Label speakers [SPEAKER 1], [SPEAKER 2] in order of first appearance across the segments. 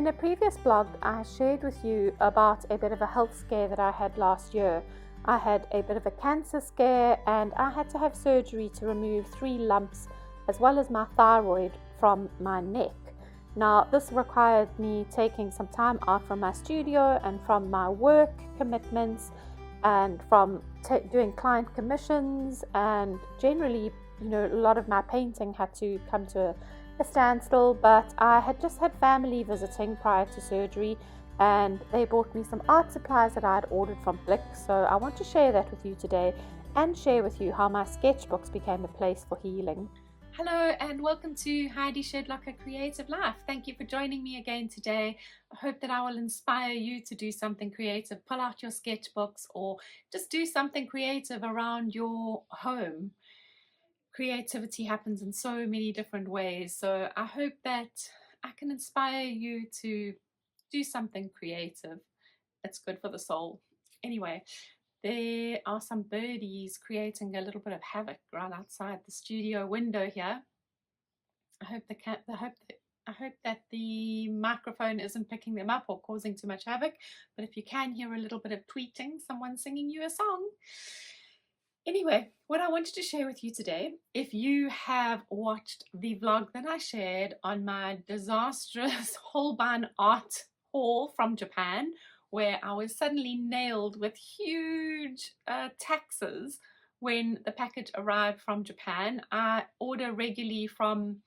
[SPEAKER 1] In a previous blog, I shared with you about a bit of a health scare that I had last year. I had a bit of a cancer scare and I had to have surgery to remove 3 lumps as well as my thyroid from my neck. Now, this required me taking some time out from my studio and from my work commitments and from doing client commissions, and generally, a lot of my painting had to come to a standstill. But I had just had family visiting prior to surgery and they bought me some art supplies that I had ordered from Blick, so I want to share that with you today and share with you how my sketchbooks became a place for healing.
[SPEAKER 2] Hello and welcome to Heidi Shedlocker Creative Life. Thank you for joining me again today. I hope that I will inspire you to do something creative. Pull out your sketchbooks or just do something creative around your home. Creativity happens in so many different ways, so I hope that I can inspire you to do something creative. It's good for the soul. Anyway, there are some birdies creating a little bit of havoc right outside the studio window here. I hope that the microphone isn't picking them up or causing too much havoc, but if you can hear a little bit of tweeting, someone singing you a song. Anyway, what I wanted to share with you today, if you have watched the vlog that I shared on my disastrous Holbein art haul from Japan, where I was suddenly nailed with huge taxes when the package arrived from Japan. I order regularly from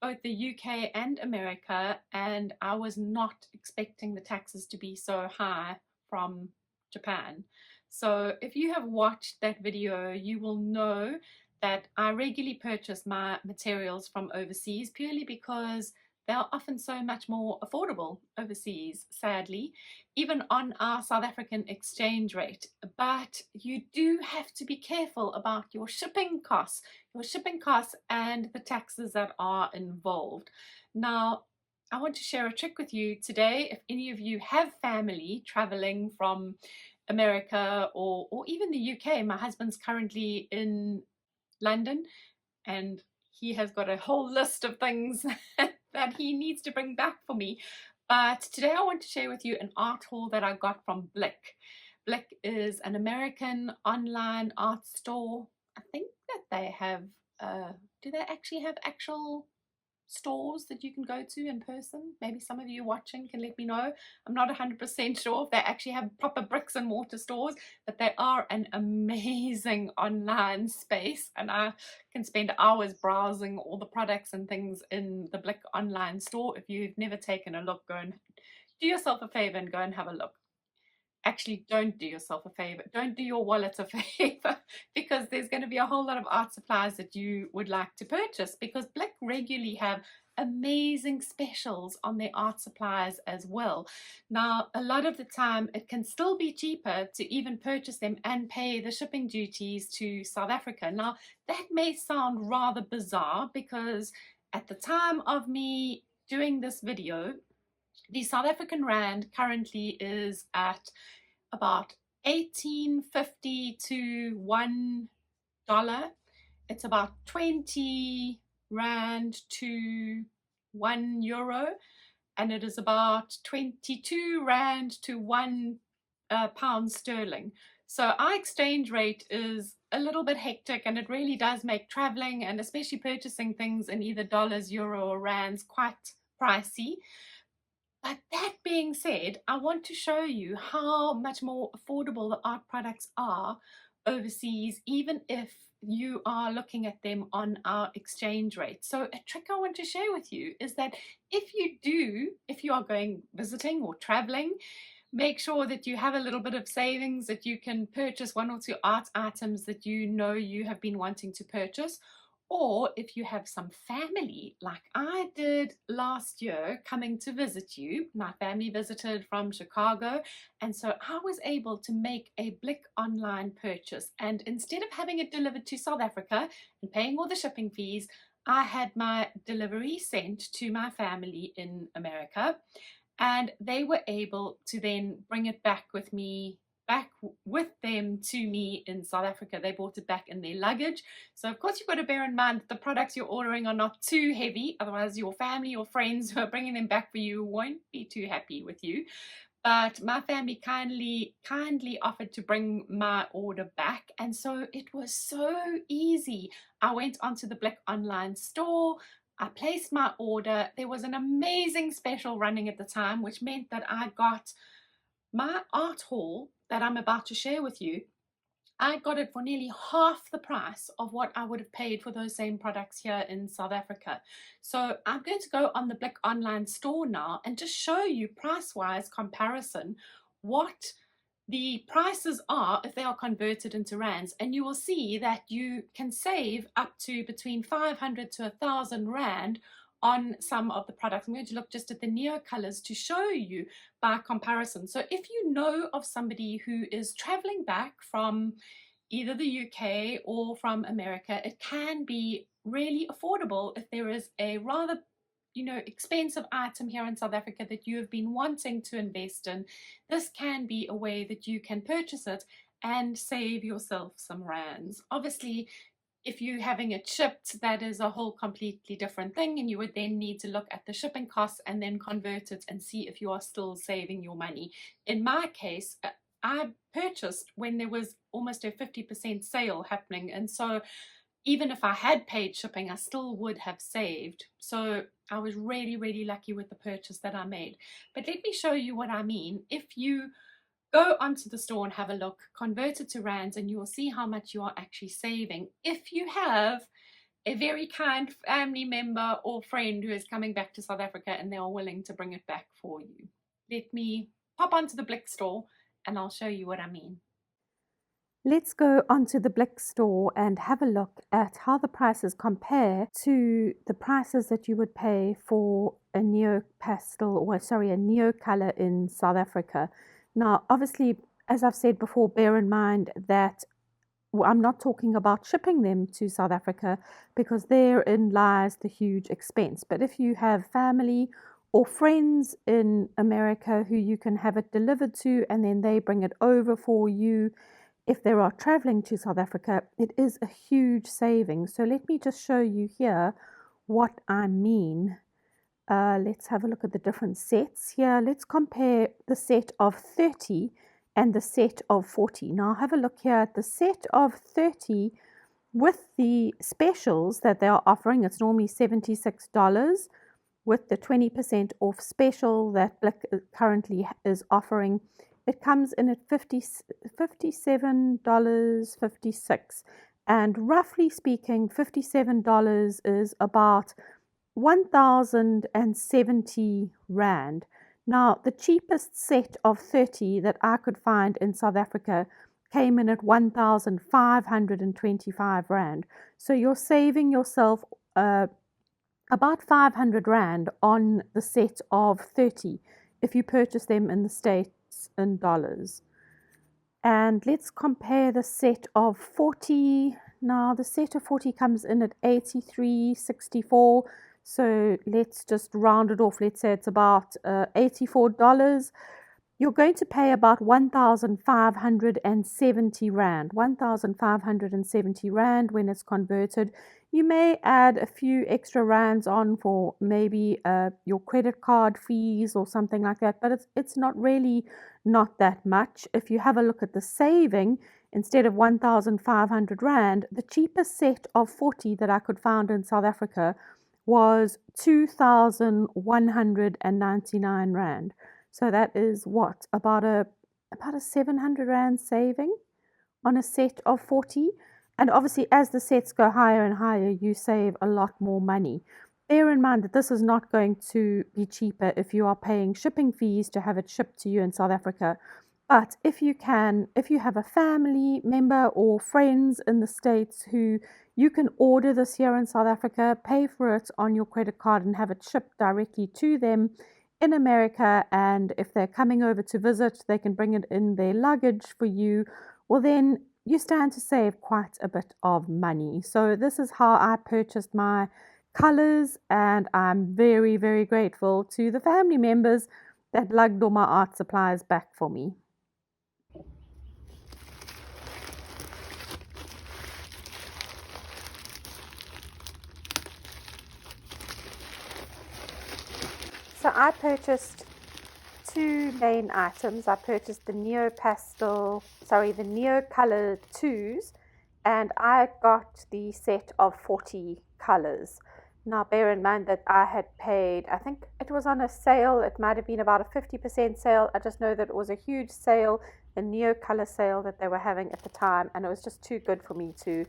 [SPEAKER 2] both the UK and America, and I was not expecting the taxes to be so high from Japan. So if you have watched that video, you will know that I regularly purchase my materials from overseas purely because they are often so much more affordable overseas, sadly, even on our South African exchange rate. But you do have to be careful about your shipping costs and the taxes that are involved. Now, I want to share a trick with you today. If any of you have family traveling from America or even the UK, my husband's currently in London and he has got a whole list of things that he needs to bring back for me. But today I want to share with you an art haul that I got from Blick. Blick is an American online art store. I think that they have, do they actually have actual stores that you can go to in person? Maybe some of you watching can let me know. I'm not 100% sure if they actually have proper bricks and mortar stores, but they are an amazing online space, and I can spend hours browsing all the products and things in the Blick online store. If you've never taken a look, go and do yourself a favor and go and have a look. Actually, don't do yourself a favor. Don't do your wallet a favor, because there's going to be a whole lot of art supplies that you would like to purchase, because Blick regularly have amazing specials on their art supplies as well. Now, a lot of the time it can still be cheaper to even purchase them and pay the shipping duties to South Africa. Now, that may sound rather bizarre, because at the time of me doing this video, the South African rand currently is at about 18.50 to $1. It's about 20 rand to €1, and it is about 22 rand to £1 sterling. So our exchange rate is a little bit hectic, and it really does make traveling and especially purchasing things in either dollars, euro, or rands quite pricey. But that being said, I want to show you how much more affordable the art products are overseas, even if you are looking at them on our exchange rate. So a trick I want to share with you is that if you are going visiting or traveling, make sure that you have a little bit of savings, that you can purchase 1 or 2 art items that you know you have been wanting to purchase. Or if you have some family, like I did last year, coming to visit you. My family visited from Chicago, and so I was able to make a Blick online purchase. And instead of having it delivered to South Africa and paying all the shipping fees, I had my delivery sent to my family in America, and they were able to then bring it back with me back with them to me in South Africa. They brought it back in their luggage. So of course you've got to bear in mind that the products you're ordering are not too heavy, otherwise your family or friends who are bringing them back for you won't be too happy with you. But my family kindly offered to bring my order back, and so it was so easy. I went onto the Blick online store, I placed my order. There was an amazing special running at the time, which meant that I got my art haul that I'm about to share with you. I got it for nearly half the price of what I would have paid for those same products here in South Africa. So I'm going to go on the Blick online store now and just show you price-wise comparison what the prices are if they are converted into rands, and you will see that you can save up to between 500 to 1,000 rand on some of the products. I'm going to look just at the Neocolors to show you by comparison. So if you know of somebody who is traveling back from either the UK or from America, it can be really affordable if there is a rather expensive item here in South Africa that you have been wanting to invest in. This can be a way that you can purchase it and save yourself some rands. Obviously, if you're having it shipped, that is a whole completely different thing, and you would then need to look at the shipping costs and then convert it and see if you are still saving your money. In my case, I purchased when there was almost a 50% sale happening, and so even if I had paid shipping, I still would have saved. So I was really lucky with the purchase that I made. But let me show you what I mean. If you go onto the store and have a look, convert it to rands, and you will see how much you are actually saving if you have a very kind family member or friend who is coming back to South Africa and they are willing to bring it back for you. Let me pop onto the Blick store and I'll show you what I mean.
[SPEAKER 1] Let's go onto the Blick store and have a look at how the prices compare to the prices that you would pay for a Neopastel, or a Neocolor in South Africa. Now, obviously, as I've said before, bear in mind that I'm not talking about shipping them to South Africa, because therein lies the huge expense. But if you have family or friends in America who you can have it delivered to and then they bring it over for you, if they are traveling to South Africa, it is a huge saving. So let me just show you here what I mean. Let's have a look at the different sets here. Let's compare the set of 30 and the set of 40. Now have a look here at the set of 30 with the specials that they are offering. It's normally $76 with the 20% off special that Blick currently is offering. It comes in at $57.56, and roughly speaking, $57 is about 1,070 rand. Now, the cheapest set of 30 that I could find in South Africa came in at 1,525 rand. So you're saving yourself about 500 rand on the set of 30 if you purchase them in the States in dollars. And let's compare the set of 40. Now the set of 40 comes in at 83.64, so let's just round it off. Let's say it's about $84. You're going to pay about 1,570 rand. 1,570 rand when it's converted. You may add a few extra rands on for maybe your credit card fees or something like that, but it's not really not that much. If you have a look at the saving, instead of 1,500 rand, the cheapest set of 40 that I could find in South Africa was 2,199 rand. So that is what, about a 700 rand saving on a set of 40. And obviously, as the sets go higher and higher, you save a lot more money. Bear in mind that this is not going to be cheaper if you are paying shipping fees to have it shipped to you in South Africa. But if you have a family member or friends in the States who you can order this here in South Africa, pay for it on your credit card and have it shipped directly to them in America, and if they're coming over to visit, they can bring it in their luggage for you, well then you stand to save quite a bit of money. So this is how I purchased my colors, and I'm very grateful to the family members that lugged all my art supplies back for me. So I purchased two main items. I purchased the Neocolor 2s, and I got the set of 40 colors. Now bear in mind that I had paid, I think it was on a sale, it might have been about a 50% sale. I just know that it was a huge sale, a Neocolor sale that they were having at the time, and it was just too good for me to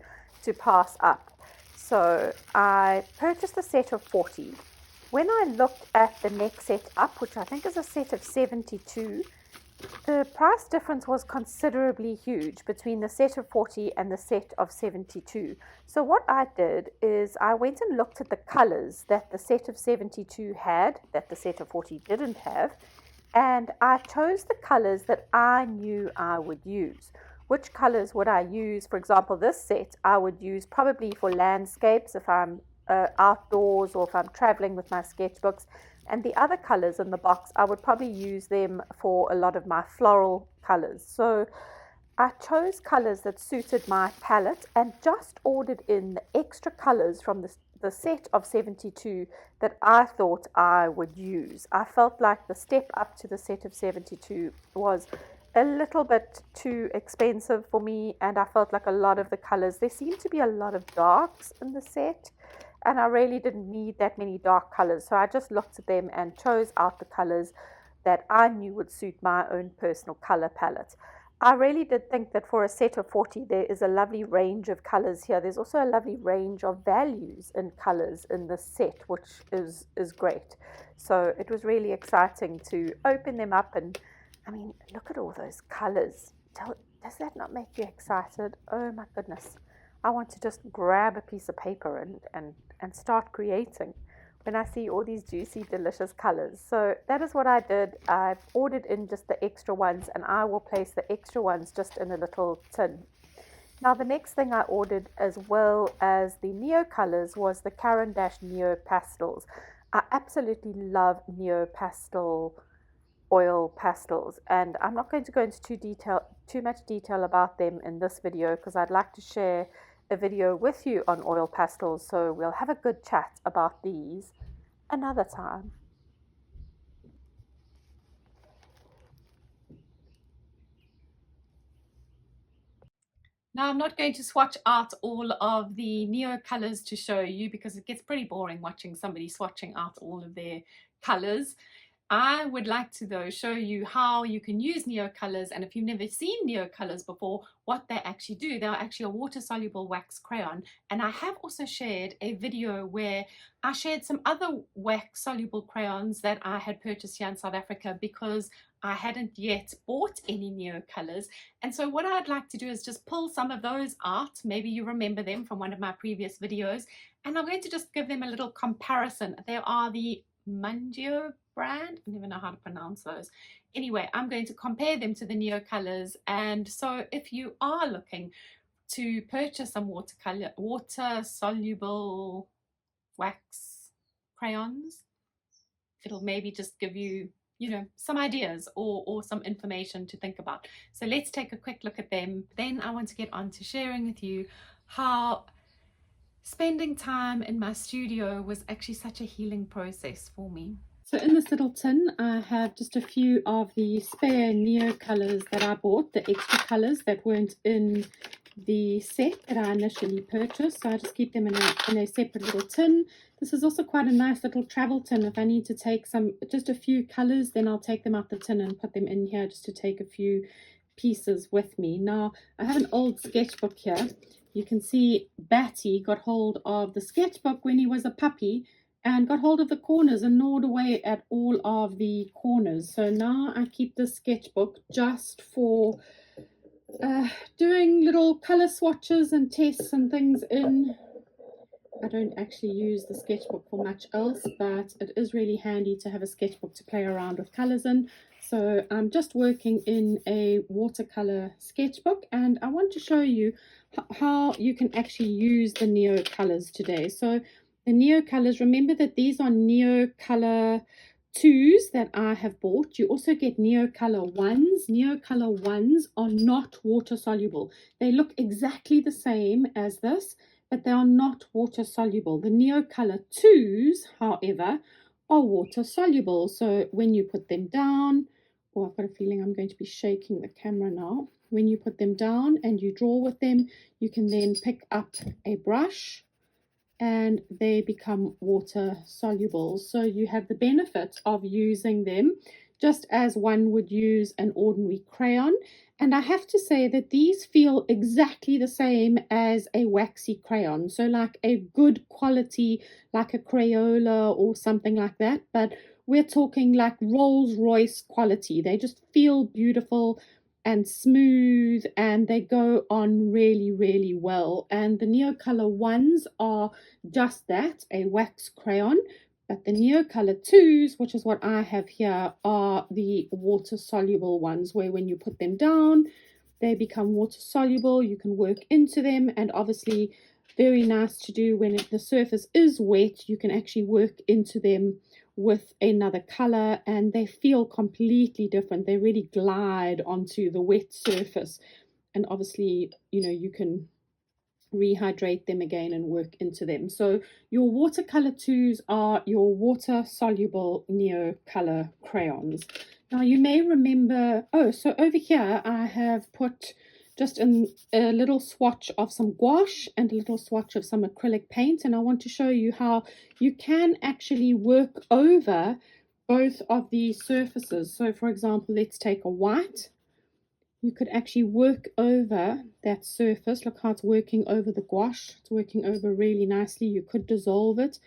[SPEAKER 1] pass up. So I purchased a set of 40. When I looked at the next set up, which I think is a set of 72, the price difference was considerably huge between the set of 40 and the set of 72. So what I did is I went and looked at the colors that the set of 72 had, that the set of 40 didn't have, and I chose the colors that I knew I would use. Which colors would I use? For example, this set I would use probably for landscapes if I'm outdoors or if I'm traveling with my sketchbooks. And the other colors in the box, I would probably use them for a lot of my floral colors. So I chose colors that suited my palette and just ordered in the extra colors from the set of 72 that I thought I would use. I felt like the step up to the set of 72 was a little bit too expensive for me, and I felt like a lot of the colors, there seemed to be a lot of darks in the set, and I really didn't need that many dark colors. So I just looked at them and chose out the colors that I knew would suit my own personal color palette. I really did think that for a set of 40 there is a lovely range of colors here. There's also a lovely range of values in colors in the set, which is great. So it was really exciting to open them up, and I mean, look at all those colors. Does that not make you excited? Oh my goodness. I want to just grab a piece of paper and start creating when I see all these juicy, delicious colors. So that is what I did. I ordered in just the extra ones, and I will place the extra ones just in a little tin. Now the next thing I ordered, as well as the Neocolors, was the Caran Neopastels. I absolutely love Neopastel oil pastels, and I'm not going to go into too much detail about them in this video, because I'd like to share a video with you on oil pastels, so we'll have a good chat about these another time.
[SPEAKER 2] Now, I'm not going to swatch out all of the Neocolors to show you, because it gets pretty boring watching somebody swatching out all of their colors. I would like to, though, show you how you can use Neocolors, and if you've never seen Neocolors before, what they actually do. They're actually a water-soluble wax crayon, and I have also shared a video where I shared some other wax-soluble crayons that I had purchased here in South Africa, because I hadn't yet bought any Neocolors. And so what I'd like to do is just pull some of those out. Maybe you remember them from one of my previous videos, and I'm going to just give them a little comparison. There are the Mungio brand. I never know how to pronounce those. Anyway, I'm going to compare them to the Neocolors, and so if you are looking to purchase some water-soluble wax crayons, it'll maybe just give you, some ideas or some information to think about. So let's take a quick look at them. Then I want to get on to sharing with you how spending time in my studio was actually such a healing process for me. So in this little tin, I have just a few of the spare Neocolors that I bought, the extra colors that weren't in the set that I initially purchased. So I just keep them in a separate little tin. This is also quite a nice little travel tin. If I need to take just a few colors, then I'll take them out the tin and put them in here just to take a few pieces with me. Now, I have an old sketchbook here. You can see Batty got hold of the sketchbook when he was a puppy and got hold of the corners and gnawed away at all of the corners. So now I keep this sketchbook just for doing little color swatches and tests and things in. I don't actually use the sketchbook for much else, but it is really handy to have a sketchbook to play around with colors in. So I'm just working in a watercolor sketchbook, and I want to show you how you can actually use the Neocolors today. So the Neocolors, remember that these are Neocolor 2s that I have bought. You also get Neocolor 1s. Neocolor 1s are not water soluble. They look exactly the same as this, but they are not water soluble. The Neocolor 2s, however,
[SPEAKER 1] are water soluble. So when you put them down, oh, I've got a feeling I'm going to be shaking the camera now. When you put them down and you draw with them, you can then pick up a brush and they become water soluble. So you have the benefit of using them just as one would use an ordinary crayon. And I have to say that these feel exactly the same as a waxy crayon. So like a good quality, like a Crayola or something like that. But we're talking like Rolls-Royce quality. They just feel beautiful and smooth, and they go on really, really well. And the Neocolor ones are just that, a wax crayon. But the Neocolor 2s, which is what I have here, are the water soluble ones, where when you put them down, they become water soluble. You can work into them, and obviously very nice to do when the surface is wet. You can actually work into them with another color, and they feel completely different. They really glide onto the wet surface, and obviously, you know, you can rehydrate them again and work into them. So your watercolor 2s are your water soluble Neocolor crayons. Now you may remember, oh, so over here I have put just a little swatch of some gouache and a little swatch of some acrylic paint, and I want to show you how you can actually work over both of these surfaces. So for example, let's take a white. You could actually work over that surface. Look how it's working over the gouache. It's working over really nicely. You could dissolve it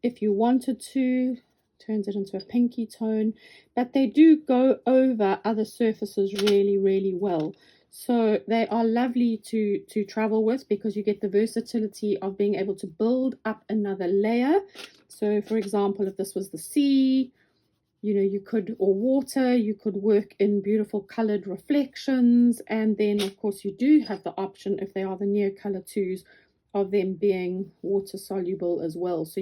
[SPEAKER 1] if you wanted to. Turns it into a pinky tone. But they do go over other surfaces really, really well. So they are lovely to travel with, because you get the versatility of being able to build up another layer. So for example, if this was the sea, you know, you could, or water, you could work in beautiful colored reflections. And then of course you do have the option, if they are the Neocolor 2s, of them being water soluble as well. So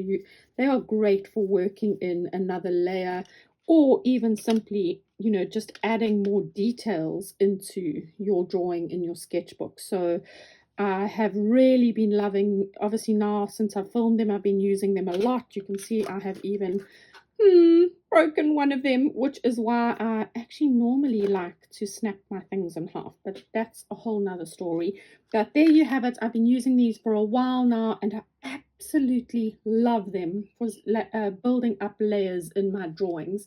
[SPEAKER 1] they are great for working in another layer, or even simply, you know, just adding more details into your drawing in your sketchbook. So I have really been loving, obviously now since I've filmed them, I've been using them a lot. You can see I have even broken one of them, which is why I actually normally like to snap my things in half, but that's a whole nother story. But there you have it. I've been using these for a while now, and I absolutely love them for building up layers in my drawings.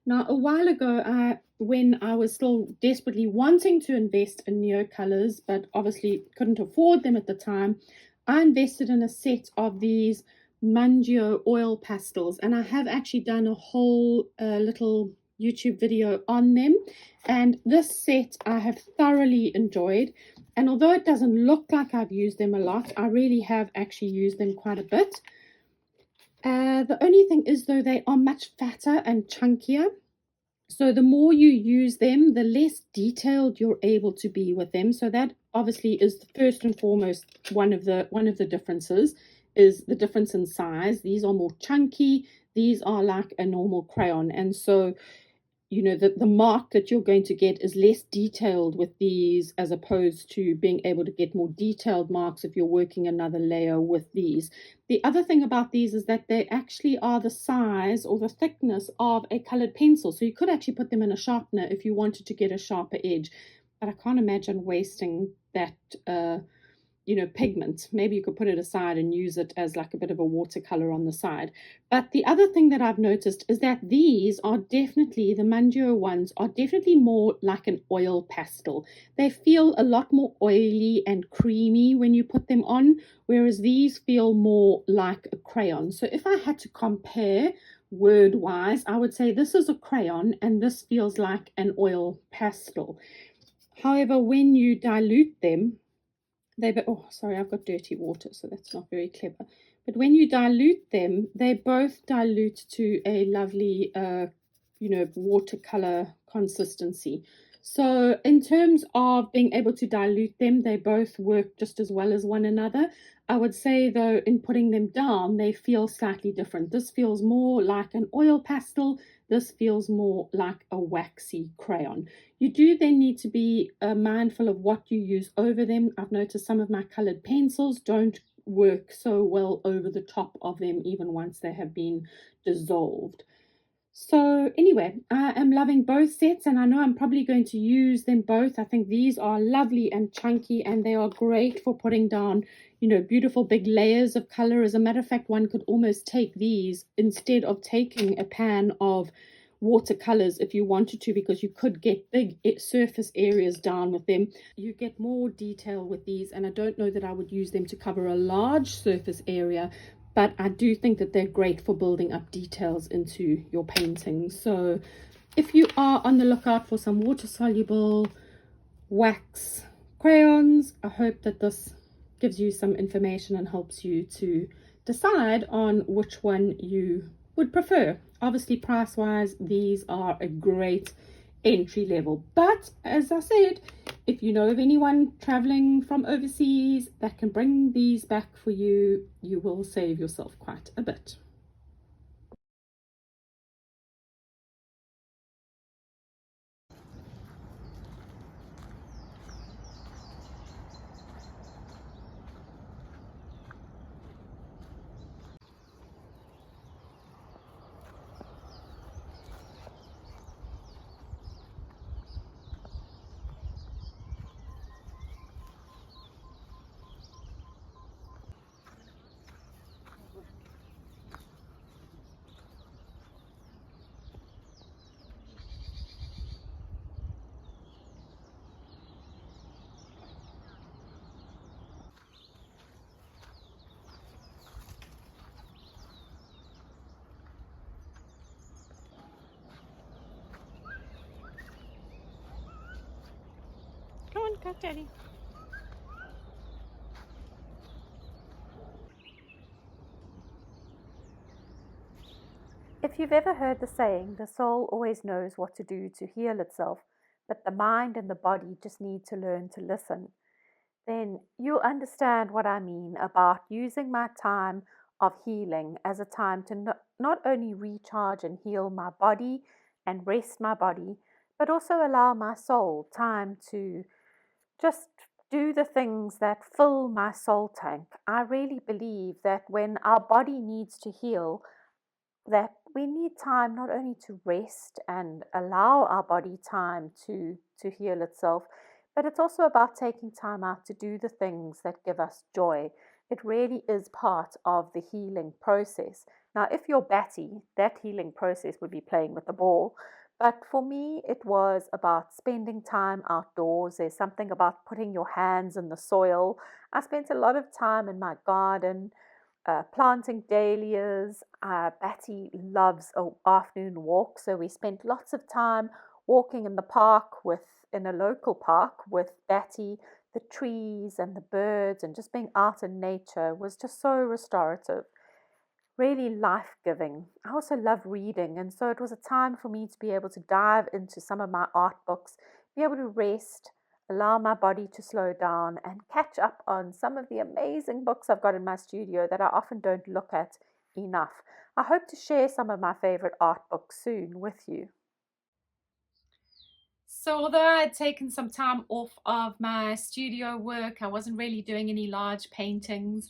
[SPEAKER 1] Now, a while ago, when I was still desperately wanting to invest in Neocolors, but obviously couldn't afford them at the time, I invested in a set of these Mangio oil pastels, and I have actually done a whole little YouTube video on them, and this set I have thoroughly enjoyed. And although it doesn't look like I've used them a lot, I really have actually used them quite a bit. The only thing is, though, they are much fatter and chunkier, so the more you use them, the less detailed you're able to be with them. So that obviously is the first and foremost one of the differences, is the difference in size. These are more chunky. These are like a normal crayon, and so, you know, the mark that you're going to get is less detailed with these, as opposed to being able to get more detailed marks if you're working another layer with these. The other thing about these is that they actually are the size or the thickness of a colored pencil, so you could actually put them in a sharpener if you wanted to get a sharper edge. But I can't imagine wasting that you know, pigment. Maybe you could put it aside and use it as like a bit of a watercolor on the side. But the other thing that I've noticed is that these are definitely, the Mangio ones are definitely more like an oil pastel. They feel a lot more oily and creamy when you put them on, whereas these feel more like a crayon. So if I had to compare word wise, I would say this is a crayon and this feels like an oil pastel. However, when you dilute them, oh, sorry, I've got dirty water, so that's not very clever. But when you dilute them, they both dilute to a lovely, you know, watercolor consistency. So in terms of being able to dilute them, they both work just as well as one another. I would say, though, in putting them down, they feel slightly different. This feels more like an oil pastel. This feels more like a waxy crayon. You do then need to be mindful of what you use over them. I've noticed some of my colored pencils don't work so well over the top of them even once they have been dissolved. So anyway, I am loving both sets, and I know I'm probably going to use them both. I think these are lovely and chunky, and they are great for putting down, beautiful big layers of color. As a matter of fact, one could almost take these instead of taking a pan of watercolors if you wanted to, because you could get big surface areas down with them. You get more detail with these, and I don't know that I would use them to cover a large surface area, but I do think that they're great for building up details into your paintings. So if you are on the lookout for some water-soluble wax crayons, I hope that this gives you some information and helps you to decide on which one you would prefer. Obviously, price-wise, these are a great entry level, but as I said, if you know of anyone traveling from overseas that can bring these back for you, you will save yourself quite a bit. Come on, go, Daddy. If you've ever heard the saying, the soul always knows what to do to heal itself, but the mind and the body just need to learn to listen, then you'll understand what I mean about using my time of healing as a time to not only recharge and heal my body and rest my body, but also allow my soul time to just do the things that fill my soul tank. I really believe that when our body needs to heal, that we need time not only to rest and allow our body time to heal itself, but it's also about taking time out to do the things that give us joy. It really is part of the healing process. Now, if you're batty, that healing process would be playing with the ball. But for me, it was about spending time outdoors. There's something about putting your hands in the soil. I spent a lot of time in my garden, planting dahlias. Batty loves an afternoon walk, so we spent lots of time walking in the park in a local park with Batty. The trees and the birds and just being out in nature was just so restorative, really life-giving. I also love reading, and so it was a time for me to be able to dive into some of my art books, be able to rest, allow my body to slow down, and catch up on some of the amazing books I've got in my studio that I often don't look at enough. I hope to share some of my favorite art books soon with you.
[SPEAKER 2] So although I had taken some time off of my studio work, I wasn't really doing any large paintings,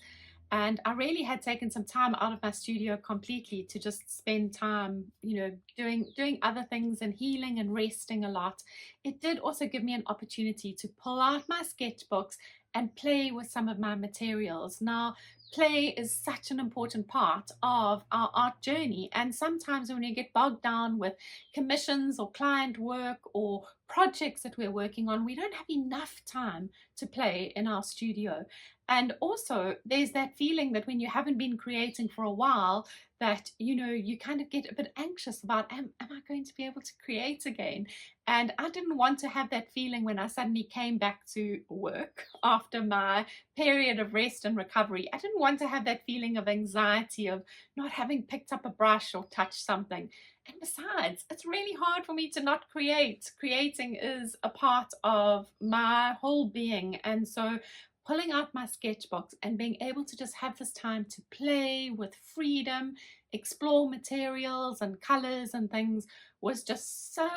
[SPEAKER 2] and I really had taken some time out of my studio completely to just spend time, doing other things and healing and resting a lot. It did also give me an opportunity to pull out my sketchbooks and play with some of my materials. Now, play is such an important part of our art journey, and sometimes when we get bogged down with commissions or client work or projects that we're working on, we don't have enough time to play in our studio. And also, there's that feeling that when you haven't been creating for a while, that you kind of get a bit anxious about, am I going to be able to create again? And I didn't want to have that feeling when I suddenly came back to work after my period of rest and recovery. I didn't want to have that feeling of anxiety of not having picked up a brush or touched something. And besides, it's really hard for me to not create. Creating is a part of my whole being. And so pulling out my sketchbooks and being able to just have this time to play with freedom explore materials and colors and things was just so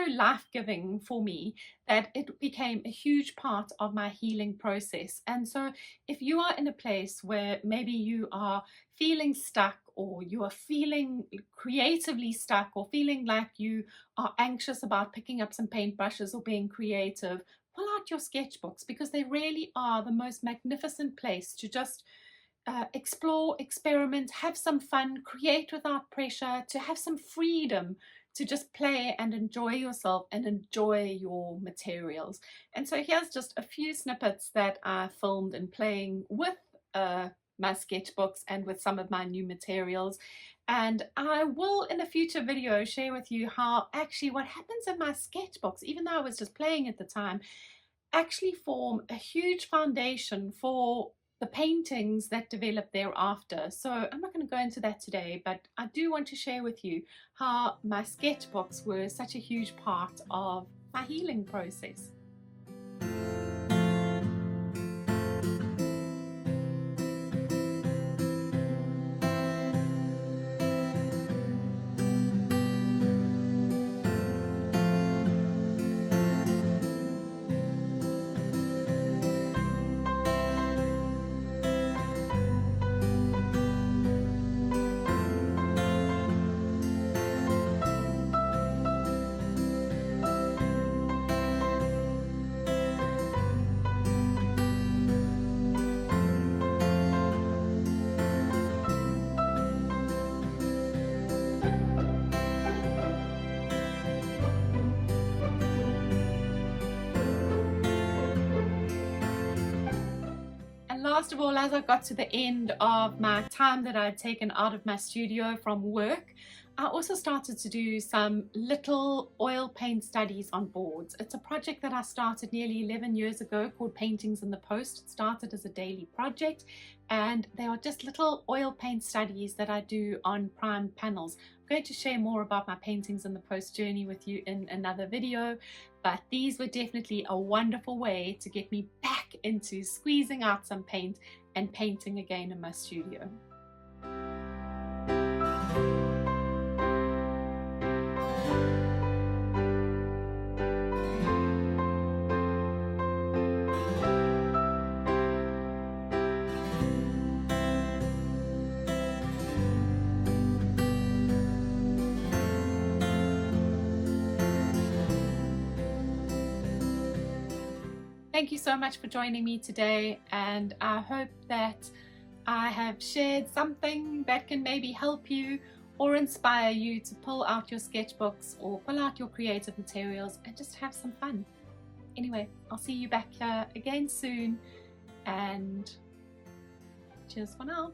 [SPEAKER 2] life-giving for me that it became a huge part of my healing process. And so if you are in a place where maybe you are feeling stuck, or you are feeling creatively stuck, or feeling like you are anxious about picking up some paintbrushes or being creative, pull out your sketchbooks, because they really are the most magnificent place to just explore, experiment, have some fun, create without pressure, to have some freedom to just play and enjoy yourself and enjoy your materials. And so here's just a few snippets that I filmed in playing with my sketchbooks and with some of my new materials. And I will in a future video share with you how actually what happens in my sketchbooks, even though I was just playing at the time, actually form a huge foundation for the paintings that develop thereafter. So I'm not going to go into that today, but I do want to share with you how my sketchbooks were such a huge part of my healing process. Last of all, as I got to the end of my time that I had taken out of my studio from work, I also started to do some little oil paint studies on boards. It's a project that I started nearly 11 years ago called Paintings in the Post. It started as a daily project, and they are just little oil paint studies that I do on prime panels. I'm going to share more about my Paintings in the Post journey with you in another video, but these were definitely a wonderful way to get me back into squeezing out some paint and painting again in my studio. Thank you so much for joining me today, and I hope that I have shared something that can maybe help you or inspire you to pull out your sketchbooks or pull out your creative materials and just have some fun. Anyway, I'll see you back again soon, and cheers for now.